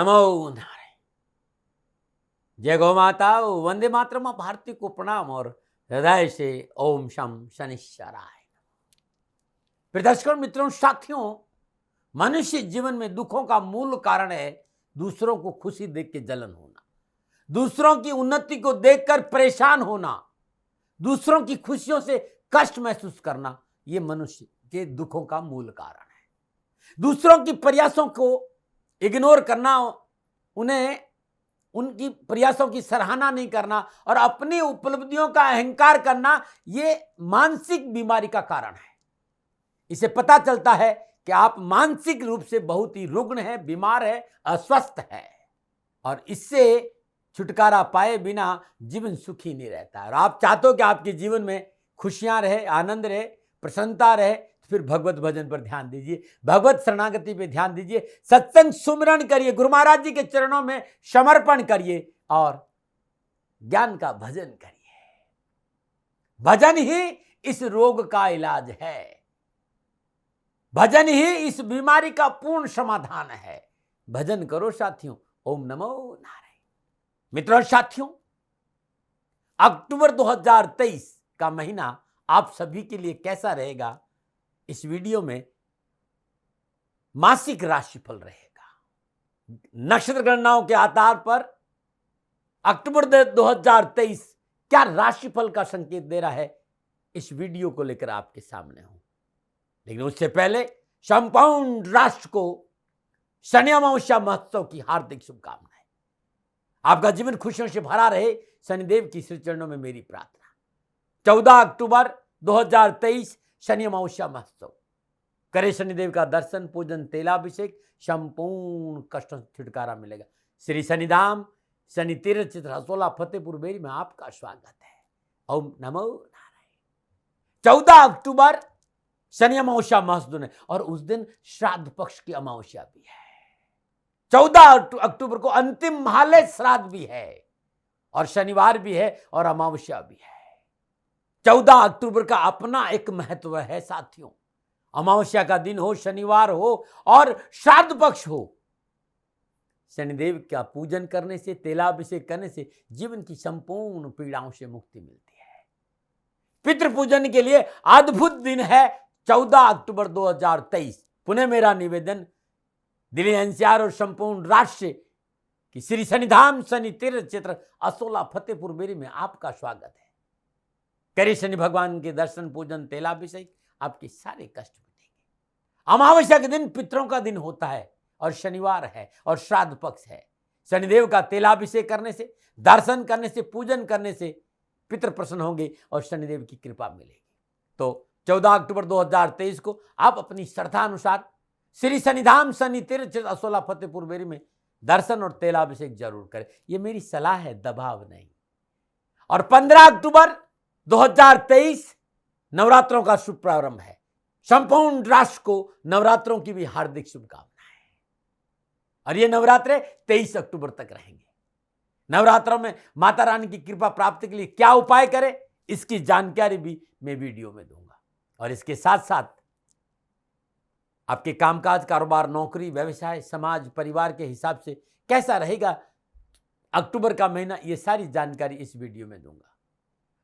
नमो नारायण। जय गौ माता, वंदे मातरम। भारती को प्रणाम और हृदय से ओम शम शनिश्चराय। प्रिय दर्शकों, मित्रों, साथियों, मनुष्य जीवन में दुखों का मूल कारण है दूसरों को खुशी देख के जलन होना, दूसरों की उन्नति को देखकर परेशान होना, दूसरों की खुशियों से कष्ट महसूस करना। यह मनुष्य के दुखों का मूल कारण है। दूसरों की प्रयासों को इग्नोर करना, उन्हें उनकी प्रयासों की सराहना नहीं करना और अपनी उपलब्धियों का अहंकार करना, यह मानसिक बीमारी का कारण है। इसे पता चलता है कि आप मानसिक रूप से बहुत ही रुग्ण हैं, बीमार है, अस्वस्थ है और इससे छुटकारा पाए बिना जीवन सुखी नहीं रहता। और आप चाहते हो कि आपके जीवन में खुशियां रहे, आनंद रहे, प्रसन्नता रहे, तो फिर भगवत भजन पर ध्यान दीजिए, भगवत शरणागति पे ध्यान दीजिए, सत्संग सुमिरन करिए, गुरु महाराज जी के चरणों में समर्पण करिए और ज्ञान का भजन करिए। भजन ही इस रोग का इलाज है, भजन ही इस बीमारी का पूर्ण समाधान है। भजन करो साथियों। ओम नमो नारायण। मित्रों, साथियों, अक्टूबर 2023 का महीना आप सभी के लिए कैसा रहेगा, इस वीडियो में मासिक राशिफल रहेगा। नक्षत्र गणनाओं के आधार पर अक्टूबर 2023 क्या राशिफल का संकेत दे रहा है, इस वीडियो को लेकर आपके सामने हूं। लेकिन उससे पहले संपूर्ण राष्ट्र को शनि अमावस्या महोत्सव की हार्दिक शुभकामनाएं। आपका जीवन खुशियों से भरा रहे, शनिदेव की श्री चरणों में मेरी प्रार्थना। 14 अक्टूबर 2023 शनि अमावस्या महोत्सव। करे शनिदेव का दर्शन, पूजन, तेलाभिषेक, संपूर्ण कष्टों से छुटकारा मिलेगा। श्री शनिधाम शनि तीर्थ चित्र हसोला फतेहपुर बेरी में आपका स्वागत है। ओम नमो नारायण। 14 अक्टूबर शनि अमावस्या महोत्सव है और उस दिन श्राद्ध पक्ष की अमावस्या भी है। 14 अक्टूबर को अंतिम महालय श्राद्ध भी है और शनिवार भी है और अमावस्या भी है। 14 अक्टूबर का अपना एक महत्व है साथियों। अमावस्या का दिन हो, शनिवार हो और श्राद्ध पक्ष हो, शनिदेव का पूजन करने से, तेलाभिषेक करने से जीवन की संपूर्ण पीड़ाओं से मुक्ति मिलती है। पितृ पूजन के लिए अद्भुत दिन है 14 अक्टूबर 2023। पुनः मेरा निवेदन दिल्ली एनसीआर और संपूर्ण राष्ट्र की श्री शनिधाम शनि तीर्थ क्षेत्र असोला फतेहपुर बेरी में आपका स्वागत है। करिए शनि भगवान के दर्शन, पूजन, तेलाभिषेक, आपके सारे कष्ट मिटेंगे। अमावस्या के दिन पितरों का दिन होता है और शनिवार है और श्राद्ध पक्ष है। शनिदेव का तेलाभिषेक करने से, दर्शन करने से, पूजन करने से पितृ प्रसन्न होंगे और शनिदेव की कृपा मिलेगी। तो 14 अक्टूबर 2023 को आप अपनी श्रद्धा अनुसार श्री शनिधाम शनि तीर्थ असोला फतेहपुर बेरी में दर्शन और तेलाभिषेक जरूर करें। यह मेरी सलाह है, दबाव नहीं। और 15 अक्टूबर 2023 नवरात्रों का शुभ प्रारंभ है। संपूर्ण राष्ट्र को नवरात्रों की भी हार्दिक शुभकामनाएं और ये नवरात्रे 23 अक्टूबर तक रहेंगे। नवरात्रों में माता रानी की कृपा प्राप्ति के लिए क्या उपाय करें, इसकी जानकारी भी मैं वीडियो में दूंगा। और इसके साथ साथ आपके कामकाज, कारोबार, नौकरी, व्यवसाय, समाज, परिवार के हिसाब से कैसा रहेगा अक्टूबर का महीना, ये सारी जानकारी इस वीडियो में दूंगा।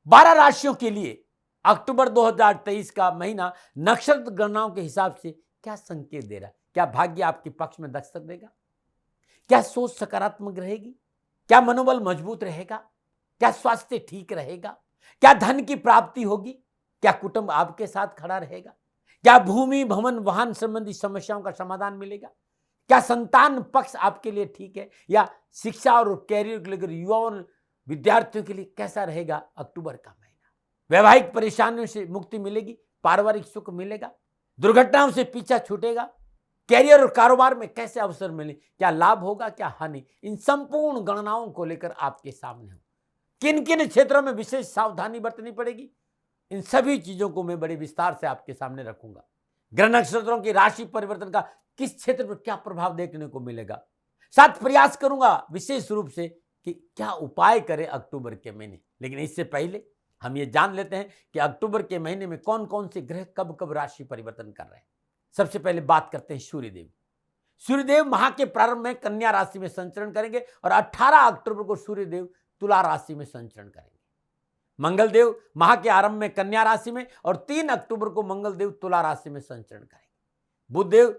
12 राशियों के लिए अक्टूबर 2023 का महीना नक्षत्र गणनाओं के हिसाब से क्या संकेत दे रहा है। क्या भाग्य आपके पक्ष में दस्तक देगा? क्या सोच सकारात्मक रहेगी? क्या मनोबल मजबूत रहेगा? क्या स्वास्थ्य ठीक रहेगा? क्या धन की प्राप्ति होगी? क्या कुटुंब आपके साथ खड़ा रहेगा? क्या भूमि, भवन, वाहन संबंधी समस्याओं का समाधान मिलेगा? क्या संतान पक्ष आपके लिए ठीक है? या शिक्षा और कैरियर को लेकर युवाओं और विद्यार्थियों के लिए कैसा रहेगा अक्टूबर का महीना? वैवाहिक परेशानियों से मुक्ति मिलेगी? पारिवारिक सुख मिलेगा? दुर्घटनाओं से पीछा छूटेगा? कैरियर और कारोबार में कैसे अवसर मिले? क्या लाभ होगा, क्या हानि? इन संपूर्ण गणनाओं को लेकर आपके सामने हूं। किन किन क्षेत्रों में विशेष सावधानी बरतनी पड़ेगी, इन सभी चीजों को मैं बड़े विस्तार से आपके सामने रखूंगा। ग्रह नक्षत्रों की राशि परिवर्तन का किस क्षेत्र पर क्या प्रभाव देखने को मिलेगा, साथ प्रयास करूंगा विशेष रूप से कि क्या उपाय करें अक्टूबर के महीने। लेकिन इससे पहले हम ये जान लेते हैं कि अक्टूबर के महीने में कौन कौन से ग्रह कब कब राशि परिवर्तन कर रहे हैं। सबसे पहले बात करते हैं सूर्यदेव। सूर्यदेव माह के प्रारंभ में कन्या राशि में संचरण करेंगे और 18 अक्टूबर को सूर्यदेव तुला राशि में संचरण करेंगे। मंगलदेव माह के आरंभ में कन्या राशि में और 3 अक्टूबर को मंगलदेव तुला राशि में संचरण करेंगे। बुधदेव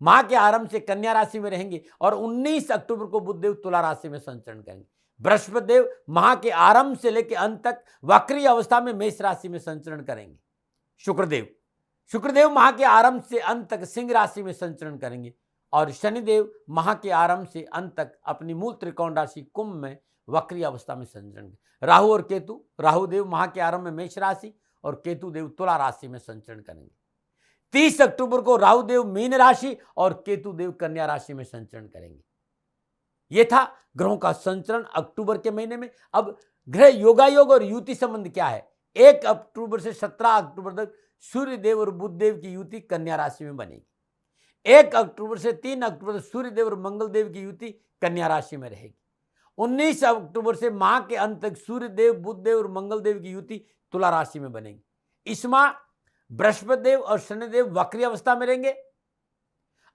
माह के आरंभ से कन्या राशि में रहेंगे और 19 अक्टूबर को बुधदेव तुला राशि में संचरण करेंगे। बृहस्पति देव माह के आरंभ से लेकर अंत तक वक्री अवस्था में मेष राशि में संचरण करेंगे। शुक्रदेव माह के आरंभ से अंत तक सिंह राशि में संचरण करेंगे और शनिदेव माह के आरंभ से अंत तक अपनी मूल त्रिकोण राशि कुंभ में वक्री अवस्था में संचरण। राहु और केतु, राहुदेव माह के आरंभ में मेष राशि और केतु देव तुला राशि में संचरण करेंगे। 30 अक्टूबर को राहुदेव मीन राशि और केतु देव कन्या राशि में संचरण करेंगे। यह था ग्रहों का संचरण अक्टूबर के महीने में। अब ग्रह योगायोग और युति संबंध क्या है? 1 अक्टूबर से 17 अक्टूबर तक सूर्यदेव और बुधदेव की युति कन्या राशि में बनेगी। 1 अक्टूबर से 3 अक्टूबर तक सूर्यदेव और मंगलदेव की युति कन्या राशि में रहेगी। 19 अक्टूबर से माह के अंत तक सूर्यदेव, बुधदेव और मंगलदेव की युति तुला राशि में बनेगी। इस माह बृहस्पति देव और शनिदेव वक्री अवस्था में रहेंगे।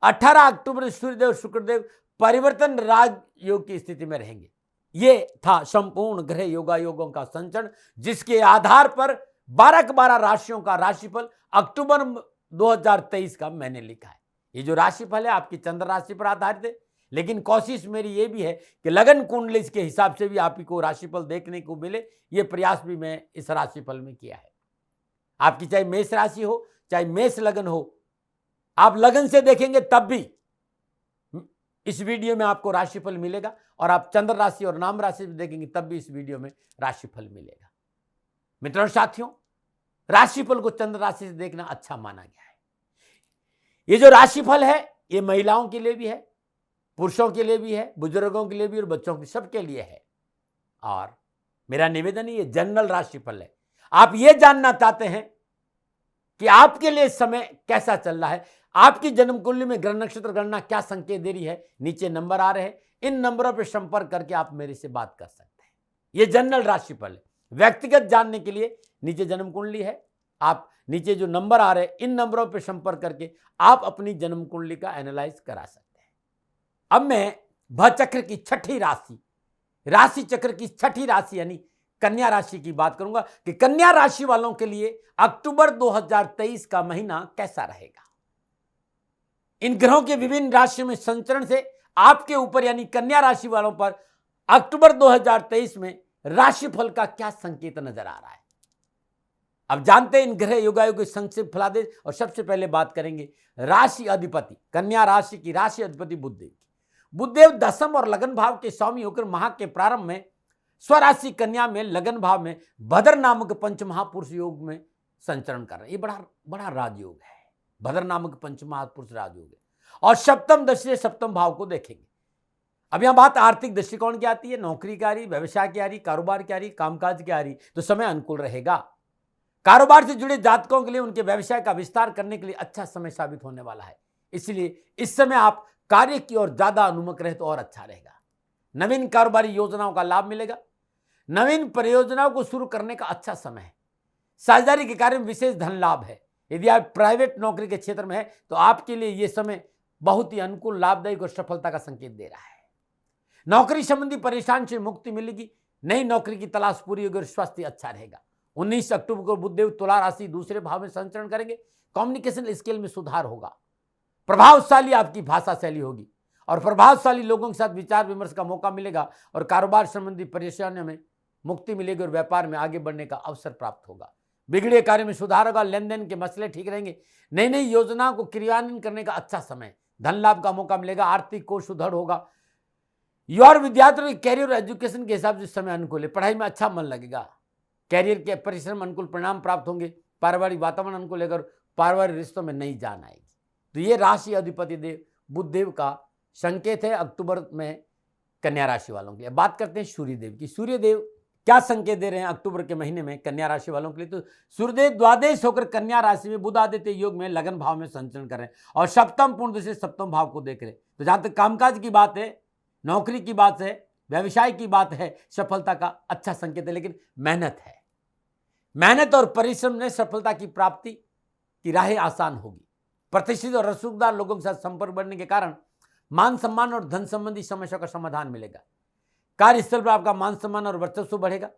18 अक्टूबर से सूर्यदेव और शुक्रदेव परिवर्तन राज योग की स्थिति में रहेंगे। यह था संपूर्ण ग्रह योगायोगों का संचरण, जिसके आधार पर 12 के 12 राशियों का राशिफल अक्टूबर 2023 का मैंने लिखा है। ये जो राशिफल है आपकी चंद्र राशि पर आधारित है, लेकिन कोशिश मेरी ये भी है कि लगन कुंडली के हिसाब से भी आपको राशिफल देखने को मिले। ये प्रयास भी मैं इस राशिफल में किया है। आपकी चाहे मेष राशि हो चाहे मेष लगन हो, आप लगन से देखेंगे तब भी इस वीडियो में आपको राशिफल मिलेगा, और आप चंद्र राशि और नाम राशि भी देखेंगे तब भी इस वीडियो में राशिफल मिलेगा। मित्रों साथियों, राशिफल को चंद्र राशि से देखना अच्छा माना गया है। ये जो राशिफल है ये महिलाओं के लिए भी है, पुरुषों के लिए भी है, बुजुर्गों के लिए भी और बच्चों के सबके लिए है। और मेरा निवेदन है, ये जनरल राशिफल है। आप ये जानना चाहते हैं कि आपके लिए समय कैसा चल रहा है, आपकी जन्म कुंडली में ग्रह नक्षत्र गणना क्या संकेत दे रही है, नीचे नंबर आ रहे हैं, इन नंबरों पर संपर्क करके आप मेरे से बात कर सकते हैं। ये जनरल राशिफल है। व्यक्तिगत जानने के लिए नीचे जन्म कुंडली है, आप नीचे जो नंबर आ रहे हैं इन नंबरों पर संपर्क करके आप अपनी जन्म कुंडली का एनालाइज करा सकते हैं। अब मैं भचक्र की छठी राशि चक्र की छठी राशि यानी कन्या राशि की बात करूंगा कि कन्या राशि वालों के लिए अक्टूबर 2023 का महीना कैसा रहेगा। इन ग्रहों के विभिन्न राशियों में संचरण से आपके ऊपर यानी कन्या राशि वालों पर अक्टूबर 2023 में राशिफल का क्या संकेत नजर आ रहा है। अब जानते हैं इन ग्रह योगायोग के संक्षिप्त फलादेश, और सबसे पहले बात करेंगे राशि अधिपति, कन्या राशि की राशि अधिपति बुधदेव की। बुधदेव दशम और लगन भाव के स्वामी होकर माह के प्रारंभ में स्वराशि कन्या में लगन भाव में भद्र नामक पंचमहापुरुष योग में संचरण कर रहे हैं। ये बड़ा राजयोग है, भद्र नामक पंचमहापुरुष राजयोग है। और सप्तम दृष्टि से सप्तम भाव को देखेंगे। अब यहां बात आर्थिक दृष्टिकोण की आती है, नौकरी की आ रही, व्यवसाय की आ रही, कारोबार की आ रही, कामकाज की आ रही, तो समय अनुकूल रहेगा। कारोबार से जुड़े जातकों के लिए उनके व्यवसाय का विस्तार करने के लिए अच्छा समय साबित होने वाला है। इसलिए इस समय आप कार्य की ओर ज्यादा उन्मुख रहे तो और अच्छा रहेगा। नवीन कारोबारी योजनाओं का लाभ मिलेगा। नवीन परियोजनाओं को शुरू करने का अच्छा समय है। साझेदारी के कार्य में विशेष धन लाभ है। यदि आप प्राइवेट नौकरी के क्षेत्र में है तो आपके लिए यह समय बहुत ही अनुकूल, लाभदायक और सफलता का संकेत दे रहा है। नौकरी संबंधी परेशानी से मुक्ति मिलेगी। नई नौकरी की तलाश पूरी होगी और स्वास्थ्य अच्छा रहेगा। 19 अक्टूबर को बुधदेव तुला राशि दूसरे भाव में संचरण करेंगे। कम्युनिकेशन स्किल में सुधार होगा। प्रभावशाली आपकी भाषा शैली होगी और प्रभावशाली लोगों के साथ विचार विमर्श का मौका मिलेगा और कारोबार संबंधी परेशानियों में मुक्ति मिलेगी और व्यापार में आगे बढ़ने का अवसर प्राप्त होगा। बिगड़े कार्य में सुधार होगा। लेन देन के मसले ठीक रहेंगे। नई नई योजनाओं को क्रियान्वयन करने का अच्छा समय, धन लाभ का मौका मिलेगा। आर्थिक कोष सुदृढ़ होगा। युवा विद्यार्थियों के कैरियर और एजुकेशन के हिसाब से समय अनुकूल है। पढ़ाई में अच्छा मन लगेगा। कैरियर के परिश्रम अनुकूल परिणाम प्राप्त होंगे। पारिवारिक वातावरण अनुकूल है और पारिवारिक रिश्तों में नई जान आएगी। तो ये राशि अधिपति देव बुधदेव का संकेत है अक्टूबर में कन्या राशि वालों के लिए। बात करते हैं सूर्यदेव की। सूर्यदेव क्या संकेत दे रहे हैं अक्टूबर के महीने में कन्या राशि वालों के लिए। तो सूर्यदेव द्वादश होकर कन्या राशि में बुध आदित्य योग में लगन भाव में संचरण कर रहे हैं और सप्तम पूर्ण से सप्तम भाव को देख रहे हैं। तो जहां तक कामकाज की बात है, नौकरी की बात है, व्यवसाय की बात है, सफलता का अच्छा संकेत है। लेकिन मेहनत है, मेहनत और परिश्रम ने सफलता की प्राप्ति की राहें आसान होगी। प्रतिष्ठित और रसूखदार लोगों के साथ संपर्क बढ़ने के कारण मान सम्मान और धन संबंधी समस्या का समाधान मिलेगा। कार्यस्थल पर आपका मान सम्मान और वर्चस्व बढ़ेगा।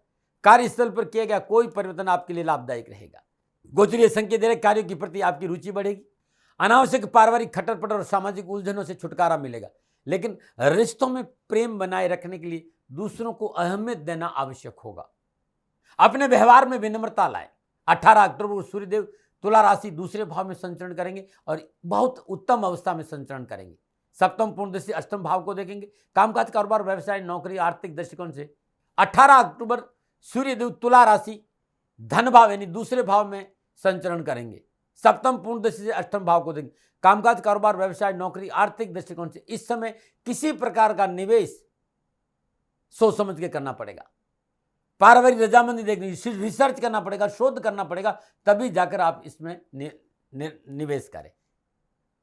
कार्यस्थल पर किया गया कोई परिवर्तन आपके लिए लाभदायक रहेगा। गोचरीय संकेत दे रहे कार्यों के प्रति आपकी रुचि बढ़ेगी। अनावश्यक पारिवारिक खटरपट और सामाजिक उलझनों से छुटकारा मिलेगा। लेकिन रिश्तों में प्रेम बनाए रखने के लिए दूसरों को अहमियत देना आवश्यक होगा। अपने व्यवहार में विनम्रता लाएं। 18 अक्टूबर को सूर्यदेव तुला राशि दूसरे भाव में संचरण करेंगे और बहुत उत्तम अवस्था में संचरण करेंगे। सप्तम पूर्ण दृष्टि अष्टम भाव को देखेंगे। कामकाज, कारोबार, व्यवसाय, नौकरी, आर्थिक दृष्टिकोण से 18 अक्टूबर सूर्यदेव तुला राशि धन भाव यानी दूसरे भाव में संचरण करेंगे। सप्तम पूर्ण दृष्टि से अष्टम भाव को देखेंगे। कामकाज, कारोबार, व्यवसाय, नौकरी, आर्थिक दृष्टिकोण से इस समय किसी प्रकार का निवेश सोच समझ के करना पड़ेगा। पारिवारिक रजामंदी देखनी, रिसर्च करना पड़ेगा, शोध करना पड़ेगा, तभी जाकर आप इसमें निवेश करें।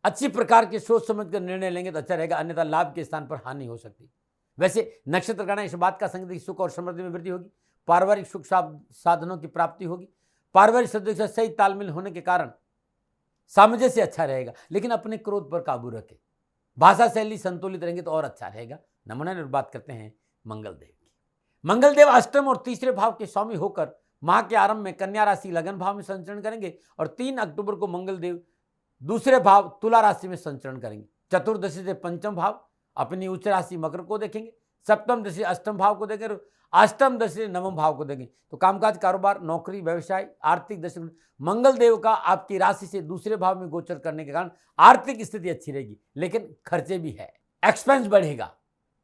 अच्छी प्रकार के सोच समझ कर निर्णय लेंगे तो अच्छा रहेगा, अन्यथा लाभ के स्थान पर हानि हो सकती। वैसे नक्षत्र गणना इस बात का संकेत सुख और समृद्धि में वृद्धि होगी। पारिवारिक सुख साधनों की प्राप्ति होगी। पारिवारिक सदस्य सही तालमेल होने के कारण सामंजस्य अच्छा रहेगा, लेकिन अपने क्रोध पर काबू रखें। भाषा शैली संतुलित रहेंगे तो और अच्छा रहेगा। नमूना बात करते हैं मंगलदेव की। मंगलदेव अष्टम और तीसरे भाव के स्वामी होकर माह के आरंभ में कन्या राशि लगन भाव में संचरण करेंगे और 3 अक्टूबर को मंगलदेव दूसरे भाव तुला राशि में संचरण करेंगे। चतुर्दशी से पंचम भाव अपनी उच्च राशि मकर को देखेंगे। सप्तम दशा अष्टम भाव को देखेंगे। अष्टम दशा नवम भाव को देखेंगे। तो कामकाज, कारोबार, नौकरी, व्यवसाय, आर्थिक दशा मंगलदेव का आपकी राशि से दूसरे भाव में गोचर करने के कारण आर्थिक स्थिति अच्छी रहेगी, लेकिन खर्चे भी है, एक्सपेंस बढ़ेगा।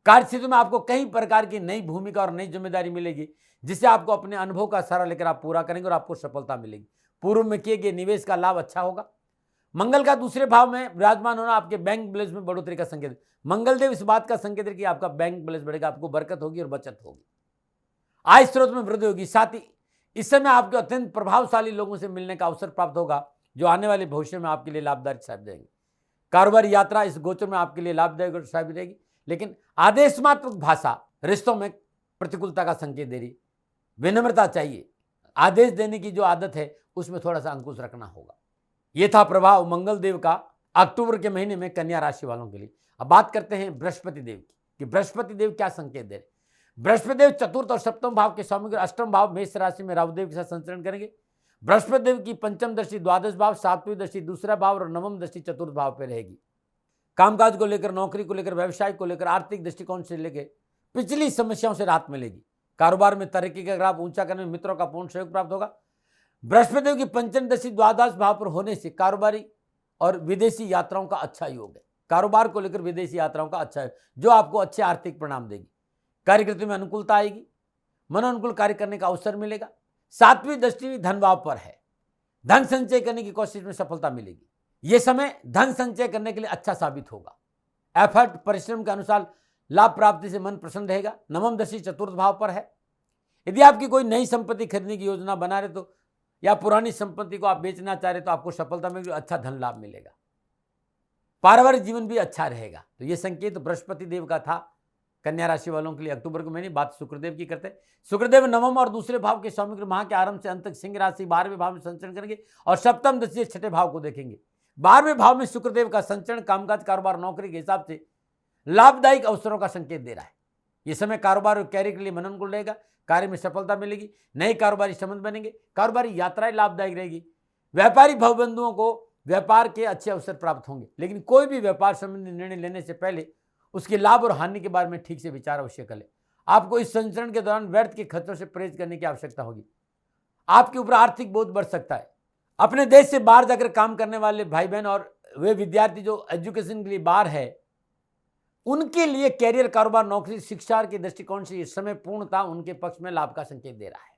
कार्यक्षेत्र में आपको कई प्रकार की नई भूमिका और नई जिम्मेदारी मिलेगी, जिससे आपको अपने अनुभव का सहारा लेकर आप पूरा करेंगे और आपको सफलता मिलेगी। पूर्व में किए गए निवेश का लाभ अच्छा होगा। मंगल का दूसरे भाव में विराजमान होना आपके बैंक बैलेंस में बढ़ोतरी का संकेत। मंगलदेव इस बात का संकेत है कि आपका बैंक बैलेंस बढ़ेगा, आपको बरकत होगी और बचत होगी। आय स्रोत में वृद्धि होगी। साथ ही इस समय आपको अत्यंत प्रभावशाली लोगों से मिलने का अवसर प्राप्त होगा, जो आने वाले भविष्य में आपके लिए लाभदायक साबित रहेंगे। कारोबारी यात्रा इस गोचर में आपके लिए लाभदायक साबित रहेगी, लेकिन आदेशमात्मक भाषा रिश्तों में प्रतिकूलता का संकेत दे रही। विनम्रता चाहिए। आदेश देने की जो आदत है उसमें थोड़ा सा अंकुश रखना होगा। यह था प्रभाव मंगलदेव का अक्टूबर के महीने में कन्या राशि वालों के लिए। अब बात करते हैं बृहस्पति देव की कि बृहस्पति देव क्या संकेत दे रहे। बृहस्पति देव चतुर्थ और सप्तम भाव के स्वामी अष्टम भाव मेष राशि में राहुदेव के साथ संचरण करेंगे। बृहस्पति देव की पंचम दृष्टि द्वादश भाव, सातवीं दृष्टि दूसरा भाव और नवम दृष्टि चतुर्थ भाव पर रहेगी। कामकाज को लेकर, नौकरी को लेकर, व्यवसाय को लेकर, आर्थिक दृष्टिकोण से लेकर पिछली समस्याओं से राहत मिलेगी। कारोबार में तरक्की का ग्राफ ऊंचा करने में मित्रों का पूर्ण सहयोग प्राप्त होगा। बृहस्पति देव की पंचम दृष्टि द्वादश भाव पर होने से कारोबारी और विदेशी यात्राओं का अच्छा योग है। कारोबार को लेकर विदेशी यात्राओं का अच्छा है, जो आपको अच्छे आर्थिक परिणाम देगी। कार्यकृति में अनुकूलता आएगी। मनोनुकूल कार्य करने का अवसर मिलेगा। सातवीं दृष्टि धन भाव पर है। धन संचय करने की कोशिश में सफलता मिलेगी। यह समय धन संचय करने के लिए अच्छा साबित होगा। एफर्ट, परिश्रम के अनुसार लाभ प्राप्ति से मन प्रसन्न रहेगा। नवम दृष्टि चतुर्थ भाव पर है। यदि आपकी कोई नई संपत्ति खरीदने की योजना बना रहे तो या पुरानी संपत्ति को आप बेचना चाह रहे तो आपको सफलता मिलेगी, अच्छा धन लाभ मिलेगा। पारिवारिक जीवन भी अच्छा रहेगा। तो यह संकेत बृहस्पति देव का था कन्या राशि वालों के लिए अक्टूबर के महीने। बात शुक्रदेव की करते हैं। शुक्रदेव नवम और दूसरे भाव के स्वामी माह के आरंभ से अंत तक सिंह राशि 12वें भाव में संचरण करेंगे और सप्तम दृष्टि छठे भाव को देखेंगे। 12वें भाव में शुक्रदेव का संचरण कामकाज, कारोबार, नौकरी के हिसाब से लाभदायक अवसरों का संकेत दे रहा है। यह समय कारोबार और कैरियर के लिए मनोनुकूल रहेगा। कार्य में सफलता मिलेगी। नए कारोबारी संबंध बनेंगे। कारोबारी यात्राएं लाभदायक रहेगी। व्यापारी भावबंधुओं को व्यापार के अच्छे अवसर प्राप्त होंगे, लेकिन कोई भी व्यापार संबंधी निर्णय लेने से पहले उसके लाभ और हानि के बारे में ठीक से विचार अवश्य करें। आपको इस संचरण के दौरान व्यर्थ के खर्चों से परहेज करने की आवश्यकता होगी। आपके ऊपर आर्थिक बोझ बढ़ सकता है। अपने देश से बाहर जाकर काम करने वाले भाई बहन और वे विद्यार्थी जो एजुकेशन के लिए बाहर है, उनके लिए कैरियर, कारोबार, नौकरी, शिक्षा के दृष्टिकोण से इस समय पूर्णता उनके पक्ष में लाभ का संकेत दे रहा है।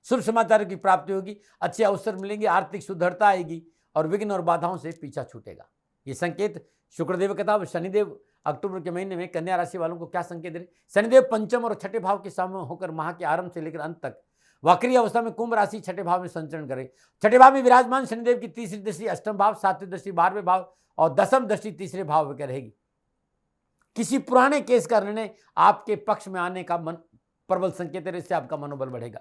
शुभ समाचारों की प्राप्ति होगी। अच्छे अवसर मिलेंगे। आर्थिक सुदृढ़ता आएगी और विघ्न और बाधाओं से पीछा छूटेगा। ये संकेत शुक्रदेव का था। शनिदेव अक्टूबर के महीने में कन्या राशि वालों को क्या संकेत दे रहे। शनिदेव पंचम और छठे भाव के सामने होकर माह के आरंभ से लेकर अंत तक वक्री अवस्था में कुंभ राशि छठे भाव में संचरण करे। छठे भाव में विराजमान शनिदेव की तीसरी दृष्टि अष्टम भाव, सातवीं दृष्टि 12वें भाव और दसम दृष्टि तीसरे भाव में रहेगी। किसी पुराने केस का निर्णय आपके पक्ष में आने का मन प्रबल संकेत है। इससे आपका मनोबल बढ़ेगा।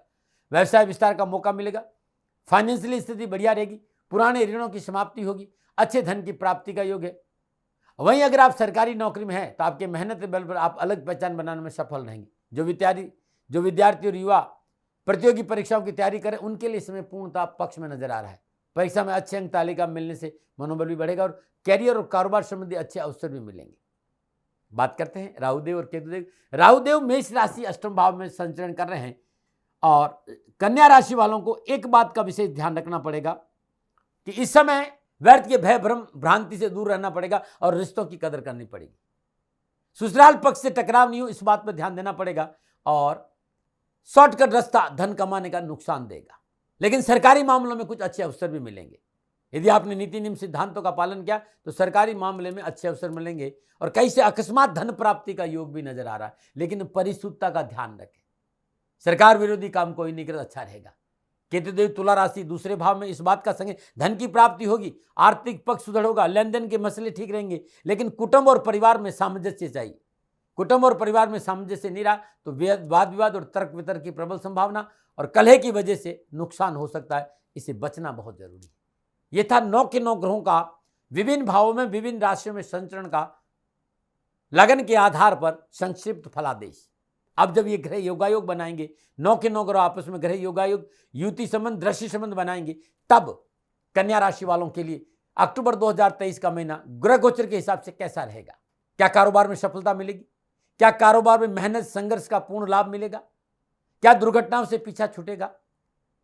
व्यवसाय विस्तार का मौका मिलेगा। फाइनेंशियली स्थिति बढ़िया रहेगी। पुराने ऋणों की समाप्ति होगी। अच्छे धन की प्राप्ति का योग है। वहीं अगर आप सरकारी नौकरी में हैं तो आपके मेहनत के बल पर आप अलग पहचान बनाने में सफल रहेंगे। जो विद्यार्थी और युवा प्रतियोगी परीक्षाओं की तैयारी करें उनके लिए समय पूर्णतः पक्ष में नजर आ रहा है। परीक्षा में अच्छे अंक तालिका मिलने से मनोबल भी बढ़ेगा और कैरियर और कारोबार संबंधी अच्छे अवसर भी मिलेंगे। बात करते हैं राहुदेव और केतुदेव। राहुदेव मेष राशि अष्टम भाव में संचरण कर रहे हैं और कन्या राशि वालों को एक बात का विशेष ध्यान रखना पड़ेगा कि इस समय व्यर्थ के भय भ्रम भ्रांति से दूर रहना पड़ेगा और रिश्तों की कदर करनी पड़ेगी। ससुराल पक्ष से टकराव नहीं हो इस बात पर ध्यान देना पड़ेगा और शॉर्टकट रास्ता धन कमाने का नुकसान देगा। लेकिन सरकारी मामलों में कुछ अच्छे अवसर भी मिलेंगे। यदि आपने नीति नियम सिद्धांतों का पालन किया तो सरकारी मामले में अच्छे अवसर मिलेंगे और कहीं से अकस्मात धन प्राप्ति का योग भी नजर आ रहा है। लेकिन परिशुद्धता का ध्यान रखें। सरकार विरोधी काम कोई नहीं करे, अच्छा रहेगा। केतुदेव तुला राशि दूसरे भाव में इस बात का संकेत धन की प्राप्ति होगी, आर्थिक पक्ष सुदृढ़ होगा, लेन देन के मसले ठीक रहेंगे। लेकिन कुटुंब और परिवार में सामंजस्य चाहिए। कुटुंब और परिवार में सामंजस्य नहीं रहा तो वाद विवाद और तर्क वितर्क की प्रबल संभावना और कलह की वजह से नुकसान हो सकता है। इसे बचना बहुत जरूरी है। यह था 9 के 9 ग्रहों का विभिन्न भावों में विभिन्न राशियों में संचरण का लगन के आधार पर संक्षिप्त फलादेश। अब जब ये ग्रह योगायोग बनाएंगे, 9 के 9 ग्रह आपस में ग्रह योगायोग युति संबंध दृश्य संबंध बनाएंगे, तब कन्या राशि वालों के लिए अक्टूबर 2023 का महीना ग्रह गोचर के हिसाब से कैसा रहेगा। क्या कारोबार में सफलता मिलेगी? क्या कारोबार में मेहनत संघर्ष का पूर्ण लाभ मिलेगा? क्या दुर्घटनाओं से पीछा छूटेगा?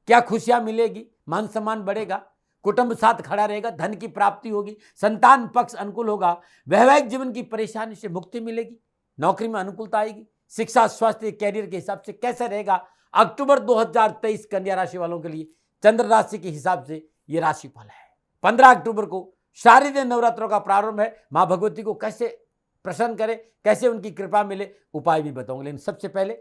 क्या खुशियां मिलेगी? मान सम्मान बढ़ेगा? कुटुंब साथ खड़ा रहेगा? धन की प्राप्ति होगी? संतान पक्ष अनुकूल होगा? वैवाहिक जीवन की परेशानी से मुक्ति मिलेगी? नौकरी में अनुकूलता आएगी? शिक्षा स्वास्थ्य कैरियर के हिसाब से कैसा रहेगा? अक्टूबर 2023 कन्या राशि वालों के लिए चंद्र राशि के हिसाब से यह राशिफल है। 15 अक्टूबर को शारदीय नवरात्रों का प्रारंभ है। मां भगवती को कैसे प्रसन्न करें, कैसे उनकी कृपा मिले, उपाय भी बताऊंगा। लेकिन सबसे पहले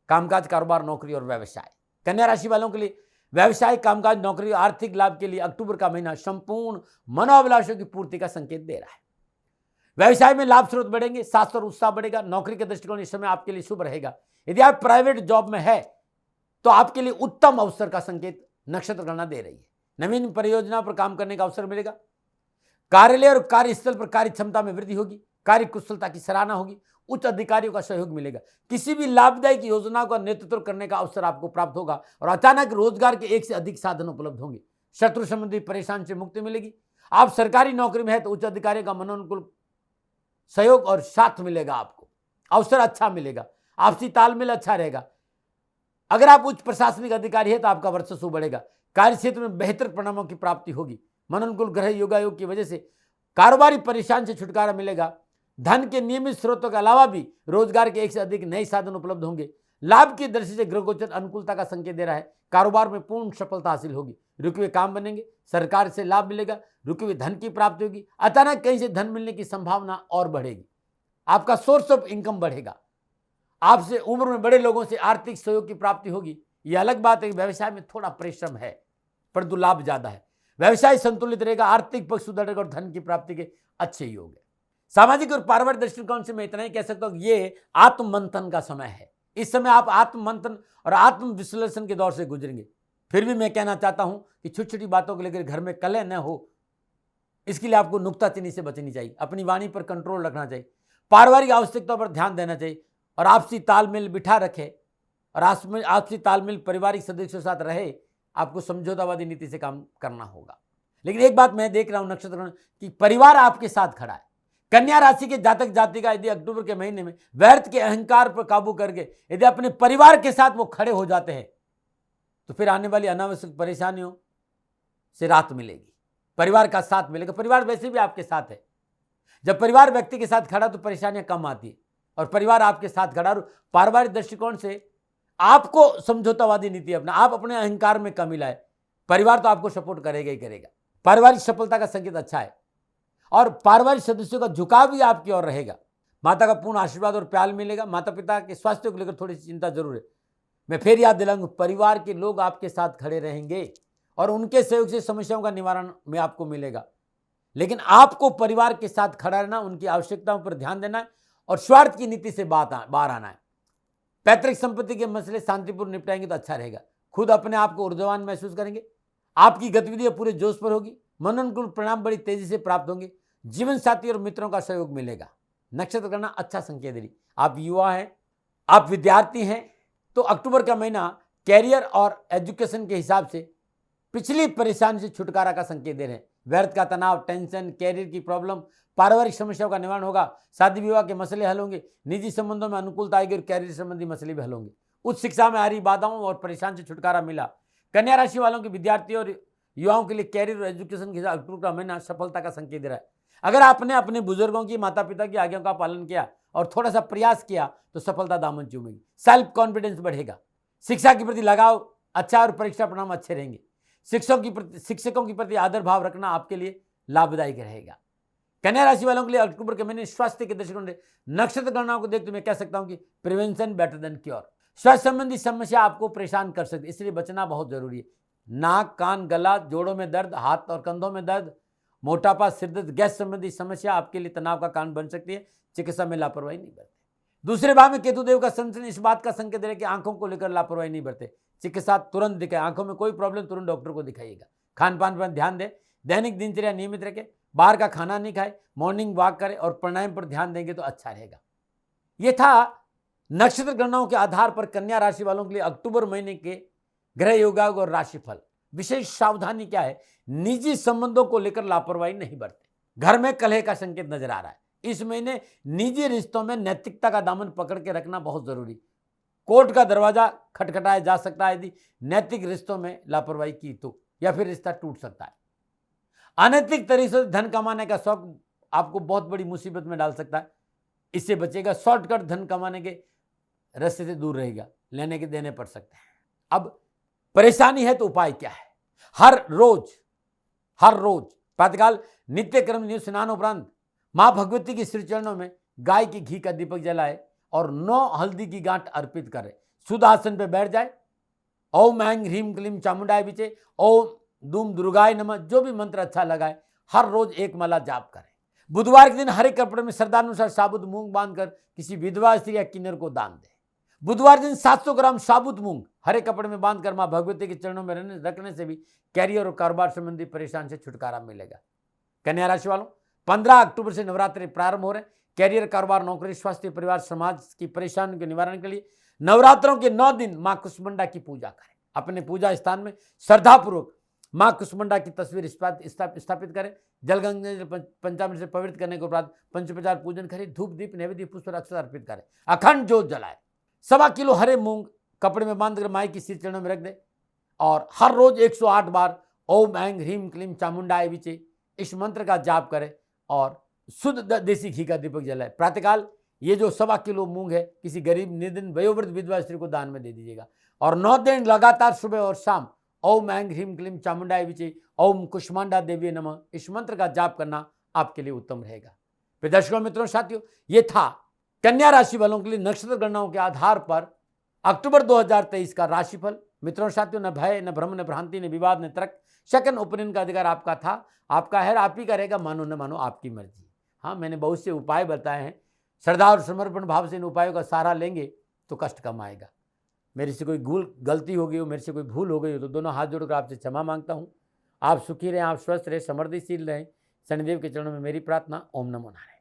कामकाज, कारोबार, नौकरी और व्यवसाय। कन्या राशि वालों के लिए व्यवसाय, कामकाज, नौकरी, आर्थिक लाभ के लिए अक्टूबर का महीना संपूर्ण मनोअभिलाषों की पूर्ति का संकेत दे रहा है। व्यवसाय में लाभ स्रोत बढ़ेंगे, साहस और उत्साह बढ़ेगा। नौकरी के दृष्टिकोण इस समय आपके लिए शुभ रहेगा। यदि आप प्राइवेट जॉब में है तो आपके लिए उत्तम अवसर का संकेत नक्षत्र गणना दे रही है। नवीन परियोजना पर काम करने का अवसर मिलेगा। कार्यालय और कार्यस्थल पर कार्य क्षमता में वृद्धि होगी। कार्य कुशलता की सराहना होगी। उच्च अधिकारियों का सहयोग मिलेगा। किसी भी लाभदायक योजनाओं का नेतृत्व करने का अवसर आपको प्राप्त होगा और अचानक रोजगार के एक से अधिक साधन उपलब्ध होंगे। शत्रु संबंधी परेशानी से मुक्ति मिलेगी। आप सरकारी नौकरी में है तो उच्च अधिकारियों का मनोनुकूल सहयोग और साथ मिलेगा। आपको अवसर अच्छा मिलेगा। आपसी तालमेल अच्छा रहेगा। अगर आप उच्च प्रशासनिक अधिकारी है तो आपका वर्चस्व बढ़ेगा। कार्य क्षेत्र में बेहतर परिणामों की प्राप्ति होगी। मनोनुकूल ग्रह योगायोग की वजह से कारोबारी परेशानी से छुटकारा मिलेगा। धन के नियमित स्रोतों के अलावा भी रोजगार के एक से अधिक नए साधन उपलब्ध होंगे। लाभ की दृष्टि से ग्रह गोचर अनुकूलता का संकेत दे रहा है। कारोबार में पूर्ण सफलता हासिल होगी। रुके हुए काम बनेंगे। सरकार से लाभ मिलेगा। रुके हुए धन की प्राप्ति होगी। अचानक कहीं से धन मिलने की संभावना और बढ़ेगी। आपका सोर्स ऑफ इनकम बढ़ेगा। आपसे उम्र में बड़े लोगों से आर्थिक सहयोग की प्राप्ति होगी। यह अलग बात है कि व्यवसाय में थोड़ा परिश्रम है परंतु लाभ ज्यादा है। व्यवसाय संतुलित रहेगा। आर्थिक पक्ष सुधरेगा और धन की प्राप्ति के अच्छे योग है। सामाजिक और पारिवारिक दृष्टिकोण से मैं इतना ही कह सकता हूं कि ये आत्ममंथन का समय है। इस समय आप आत्ममंथन और आत्म विश्लेषण के दौर से गुजरेंगे। फिर भी मैं कहना चाहता हूं कि छोटी छोटी बातों को लेकर घर में कलह न हो, इसके लिए आपको नुक्ताचीनी से बचनी चाहिए। अपनी वाणी पर कंट्रोल रखना चाहिए। पारिवारिक आवश्यकताओं पर ध्यान देना चाहिए और आपसी तालमेल बिठा रखे और आपसी तालमेल पारिवारिक सदस्यों के साथ रहे। आपको समझौतावादी नीति से काम करना होगा। लेकिन एक बात मैं देख रहा हूं नक्षत्र कि परिवार आपके साथ खड़ा है। कन्या राशि के जातक जातिका यदि अक्टूबर के महीने में व्यर्थ के अहंकार पर काबू करके यदि अपने परिवार के साथ वो खड़े हो जाते हैं तो फिर आने वाली अनावश्यक परेशानियों से राहत मिलेगी। परिवार का साथ मिलेगा। परिवार वैसे भी आपके साथ है। जब परिवार व्यक्ति के साथ खड़ा तो परेशानियां कम आती है और परिवार आपके साथ खड़ा। और पारिवारिक दृष्टिकोण से आपको समझौतावादी नीति अपना, आप अपने अहंकार में कमी लाए। परिवार तो आपको सपोर्ट करेगा ही करेगा। पारिवारिक सफलता का संकेत अच्छा है और पारिवारिक सदस्यों का झुकाव भी आपकी ओर रहेगा। माता का पूर्ण आशीर्वाद और प्यार मिलेगा। माता पिता के स्वास्थ्य को लेकर थोड़ी सी चिंता जरूर है। मैं फिर याद दिलाऊंगा, परिवार के लोग आपके साथ खड़े रहेंगे और उनके सहयोग से समस्याओं का निवारण में आपको मिलेगा। लेकिन आपको परिवार के साथ खड़ा रहना, उनकी आवश्यकताओं पर ध्यान देना है और स्वार्थ की नीति से बाहर आना है। पैतृक संपत्ति के मसले शांतिपूर्ण निपटाएंगे तो अच्छा रहेगा। खुद अपने आप को ऊर्जावान महसूस करेंगे। आपकी गतिविधियां पूरे जोश पर होगी। मनोनुकूल परिणाम बड़ी तेजी से प्राप्त होंगे। जीवन साथी और मित्रों का सहयोग मिलेगा। नक्षत्र गणना अच्छा संकेत दे रही। आप युवा हैं, आप विद्यार्थी हैं, तो अक्टूबर का महीना कैरियर और एजुकेशन के हिसाब से पिछली परेशानी से छुटकारा का संकेत दे रहे हैं। व्यर्थ का तनाव, टेंशन, कैरियर की प्रॉब्लम, पारिवारिक समस्याओं का निवारण होगा। शादी विवाह के मसले हल होंगे। निजी संबंधों में अनुकूलता आएगी और कैरियर संबंधी मसले भी हल होंगे। उच्च शिक्षा में आ रही बाधाओं और परेशान से छुटकारा मिला। कन्या राशि वालों के विद्यार्थी और युवाओं के लिए कैरियर और एजुकेशन के अक्टूबर का महीना सफलता का संकेत दे रहा है। अगर आपने अपने बुजुर्गों की, माता पिता की आज्ञाओं का पालन किया और थोड़ा सा प्रयास किया तो सफलता दामन चूमेगी। सेल्फ कॉन्फिडेंस बढ़ेगा। शिक्षा के प्रति लगाव अच्छा और परीक्षा परिणाम अच्छे रहेंगे। शिक्षकों के प्रति आदर भाव रखना आपके लिए लाभदायक रहेगा। कन्या राशि वालों के लिए अक्टूबर के महीने स्वास्थ्य के दृष्टिकोण से नक्षत्र गणनाओं को देखते मैं कह सकता हूं कि प्रिवेंशन बेटर देन क्योर। स्वास्थ्य संबंधी समस्या आपको परेशान कर सकती है, इसलिए बचना बहुत जरूरी है। नाक, कान, गला, जोड़ों में दर्द, हाथ और कंधों में दर्द, मोटापा, सिरदर्द, गैस संबंधी समस्या आपके लिए तनाव का कारण बन सकती है। चिकित्सा में लापरवाही नहीं बरते। दूसरे भाव में केतुदेव का संचलन इस बात का संकेत दे रहा है कि आंखों को लेकर लापरवाही नहीं बरते। चिकित्सा तुरंत दिखाए। आंखों में कोई प्रॉब्लम तुरंत डॉक्टर को दिखाइएगा। खान पान पर ध्यान दें। दैनिक दिनचर्या नियमित रखें। बाहर का खाना नहीं खाए। मॉर्निंग वॉक करें और प्राणायाम पर ध्यान देंगे तो अच्छा रहेगा। यह था नक्षत्र गणनाओं के आधार पर कन्या राशि वालों के लिए अक्टूबर महीने के ग्रह योगायोग और राशिफल। विशेष सावधानी क्या है? निजी संबंधों को लेकर लापरवाही नहीं बरते। घर में कलह का संकेत नजर आ रहा है। इस महीने निजी रिश्तों में नैतिकता का दामन पकड़ के रखना बहुत जरूरी। कोर्ट का दरवाजा खटखटाया जा सकता है यदि नैतिक रिश्तों में लापरवाही की तो, या फिर रिश्ता टूट सकता है। अनैतिक तरीके से धन कमाने का शौक आपको बहुत बड़ी मुसीबत में डाल सकता है। इससे बचेगा। शॉर्टकट धन कमाने के रास्ते से दूर रहेगा। लेने के देने पड़ सकते हैं। अब परेशानी है तो उपाय क्या है? हर रोज प्रातःकाल नित्य कर्म स्नान उपरांत मां भगवती की श्री चरणों में गाय के घी का दीपक जलाए और 9 हल्दी की गांठ अर्पित करे। शुद्ध आसन पर बैठ जाए। ओम ऐं ह्रीं क्लीं चामुंडाय विचे, ओम दूम दुर्गाय नमः, जो भी मंत्र अच्छा लगाए, हर रोज एक माला जाप करें। बुधवार के दिन हरे कपड़े में श्रद्धानुसार साबुत मूंग बांधकर किसी विधवा स्त्री या किन्नर को दान दें। बुधवार दिन 700 ग्राम साबुत मूंग हरे कपड़े में बांधकर मां भगवती के चरणों में रखने से भी कैरियर और कारोबार संबंधी परेशान से छुटकारा मिलेगा। कन्या राशि वालों, 15 अक्टूबर से नवरात्रि प्रारंभ हो रहे हैं। कैरियर, कारोबार, नौकरी, स्वास्थ्य, परिवार, समाज की परेशानियों के निवारण के लिए नवरात्रों के 9 दिन मां कुष्मांडा की पूजा करें। अपने पूजा स्थान में श्रद्धापूर्वक मां कुष्मांडा की तस्वीर स्थापित करें। जलगंगा पंचामृत से पवित्र करने के उपरांत पंचोपचार पूजन करें। धूप, दीप, नैवेद्य, पुष्प अक्षत अर्पित करें। अखंड ज्योत जलाए। 1.25 किलो हरे मूंग कपड़े में बांधकर माई की श्री चरणों में रख दे और हर रोज 108 बार ओम ऐं ह्रीं क्लीं चामुंडाय विचे इस मंत्र का जाप करें और शुद्ध देसी घी का दीपक जलाए। प्रातःकाल ये जो 1.25 किलो मूंग है किसी गरीब, निर्धन, वयोवृद्ध विधवा स्त्री को दान में दे दीजिएगा और 9 दिन लगातार सुबह और शाम ओम ऐं ह्रीं क्लीं चामुंडाय विचे, ओम कुष्मांडा देवी नमः इस मंत्र का जाप करना आपके लिए उत्तम रहेगा। फिर दर्शकों, मित्रों, साथियों, ये था कन्या राशि वालों के लिए नक्षत्र गणनाओं के आधार पर अक्टूबर 2023 का राशिफल। मित्रों, साथियों, न भय, न भ्रम, न भ्रांति, न विवाद, न तर्क, सेकंड ओपिनियन का अधिकार आपका था, आपका है, आप ही का रहेगा। मानो न मानो आपकी मर्जी। हाँ, मैंने बहुत से उपाय बताए हैं। श्रद्धा और समर्पण भाव से इन उपायों का सहारा लेंगे तो कष्ट कम आएगा। मेरे से कोई गलती हो गई हो, मेरे से कोई भूल हो गई हो तो दोनों हाथ जोड़कर आपसे क्षमा मांगता हूँ। आप सुखी रहें, आप स्वस्थ रहें, समृद्धिशील रहें। शनिदेव के चरणों में मेरी प्रार्थना। ओम नमो नारायण।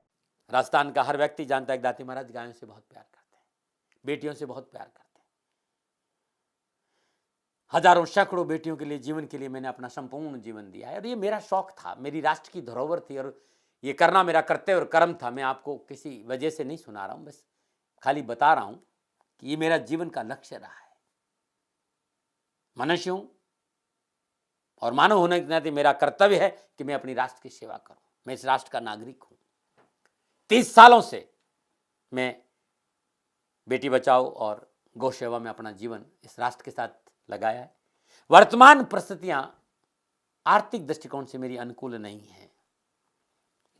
राजस्थान का हर व्यक्ति जानता है दाती महाराज गायों से बहुत प्यार करते हैं, बेटियों से बहुत प्यार करते हैं। हजारों सैकड़ों बेटियों के लिए, जीवन के लिए मैंने अपना संपूर्ण जीवन दिया है और ये मेरा शौक था, मेरी राष्ट्र की धरोहर थी और ये करना मेरा कर्तव्य और कर्म था। मैं आपको किसी वजह से नहीं सुना रहा हूं, बस खाली बता रहा हूं कि ये मेरा जीवन का लक्ष्य रहा है। मनुष्य हूं और मानव होने के नाते मेरा कर्तव्य है कि मैं अपनी राष्ट्र की सेवा करूं। मैं इस राष्ट्र का नागरिक हूं। 30 सालों से मैं बेटी बचाओ और गौ सेवा में अपना जीवन इस राष्ट्र के साथ लगाया है। वर्तमान परिस्थितियां आर्थिक दृष्टिकोण से मेरी अनुकूल नहीं है।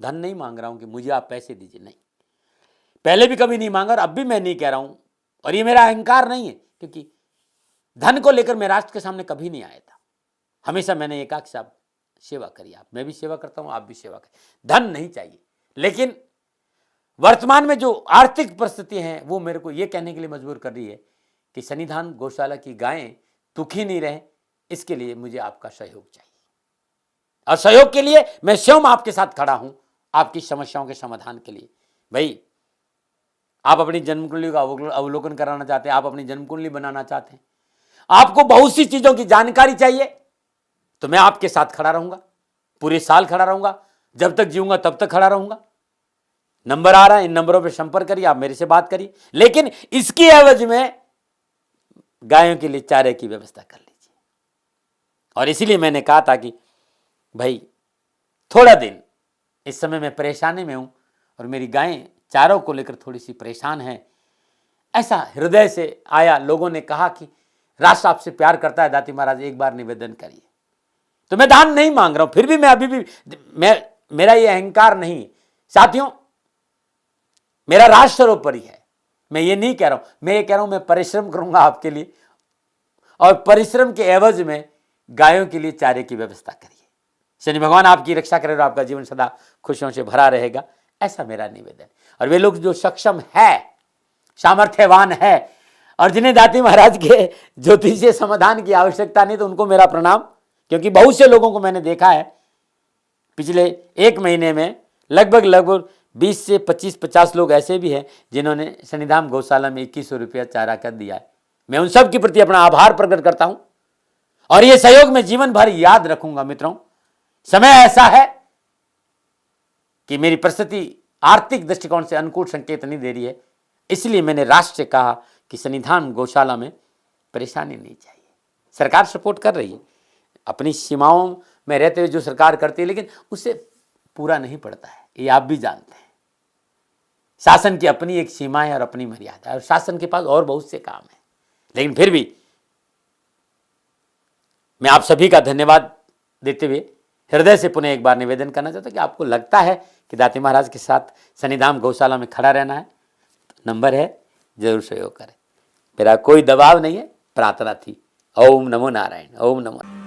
धन नहीं मांग रहा हूं कि मुझे आप पैसे दीजिए, नहीं, पहले भी कभी नहीं मांगा और अब भी मैं नहीं कह रहा हूं और ये मेरा अहंकार नहीं है, क्योंकि धन को लेकर मैं राष्ट्र के सामने कभी नहीं आया था। हमेशा मैंने एक आख आप सेवा करी, आप, मैं भी सेवा करता हूं, आप भी सेवा करें। धन नहीं चाहिए, लेकिन वर्तमान में जो आर्थिक परिस्थिति हैं वो मेरे को ये कहने के लिए मजबूर कर रही है कि सन्निधान गौशाला की गायें दुखी नहीं रहे, इसके लिए मुझे आपका सहयोग चाहिए और सहयोग के लिए मैं स्वयं आपके साथ खड़ा हूं। आपकी समस्याओं के समाधान के लिए। भाई, आप अपनी जन्म कुंडली का अवलोकन कराना चाहते हैं, आप अपनी जन्म कुंडली बनाना चाहते हैं, आपको बहुत सी चीजों की जानकारी चाहिए, तो मैं आपके साथ खड़ा रहूंगा, पूरे साल खड़ा रहूंगा, जब तक जीऊंगा तब तक खड़ा रहूंगा। नंबर आ रहा है, इन नंबरों पर संपर्क करिए, आप मेरे से बात करिए, लेकिन इसकी एवज में गायों के लिए चारे की व्यवस्था कर लीजिए। और इसीलिए मैंने कहा था कि भाई थोड़ा दिन, इस समय मैं परेशानी में हूं और मेरी गायें चारों को लेकर थोड़ी सी परेशान है। ऐसा हृदय से आया, लोगों ने कहा कि राष्ट्र आपसे प्यार करता है दाती महाराज, एक बार निवेदन करिए। तो मैं दान नहीं मांग रहा हूं, फिर भी मैं अभी भी, मेरा ये अहंकार नहीं साथियों, मेरा राष्ट्र सर्वोपरि है। मैं ये नहीं कह रहा हूं, मैं ये कह रहा हूं मैं परिश्रम करूंगा आपके लिए, और परिश्रम के एवज में गायों के लिए चारे की व्यवस्था करिए। शनि भगवान आपकी रक्षा करे और आपका जीवन सदा खुशियों से भरा रहेगा, ऐसा मेरा निवेदन। और वे लोग जो सक्षम है, सामर्थ्यवान है, और जिन्हें दाती महाराज के ज्योतिषीय समाधान की आवश्यकता नहीं, तो उनको मेरा प्रणाम, क्योंकि बहुत से लोगों को मैंने देखा है पिछले एक महीने में लगभग 20 से 25-50 लोग ऐसे भी हैं जिन्होंने शनिधाम गौशाला में 2100 रुपया चारा कर दिया है। मैं उन सब के प्रति अपना आभार प्रकट करता हूं, और यह सहयोग मैं जीवन भर याद रखूंगा। मित्रों, समय ऐसा है कि मेरी परिस्थिति आर्थिक दृष्टिकोण से अनुकूल संकेत नहीं दे रही है, इसलिए मैंने राष्ट्र से कहा कि शनिधाम गौशाला में परेशानी नहीं चाहिए। सरकार सपोर्ट कर रही है, अपनी सीमाओं में रहते हुए जो सरकार करती है, लेकिन उससे पूरा नहीं पड़ता है, ये आप भी जानते हैं। शासन की अपनी एक सीमा है और अपनी मर्यादा है, और शासन के पास और बहुत से काम है। लेकिन फिर भी मैं आप सभी का धन्यवाद देते हुए हृदय से पुनः एक बार निवेदन करना चाहता हूं कि आपको लगता है कि दाती महाराज के साथ शनिधाम गौशाला में खड़ा रहना है, तो नंबर है, जरूर सहयोग करें। मेरा कोई दबाव नहीं है, प्रार्थना थी। ओम नमो नारायण, ओम नमो।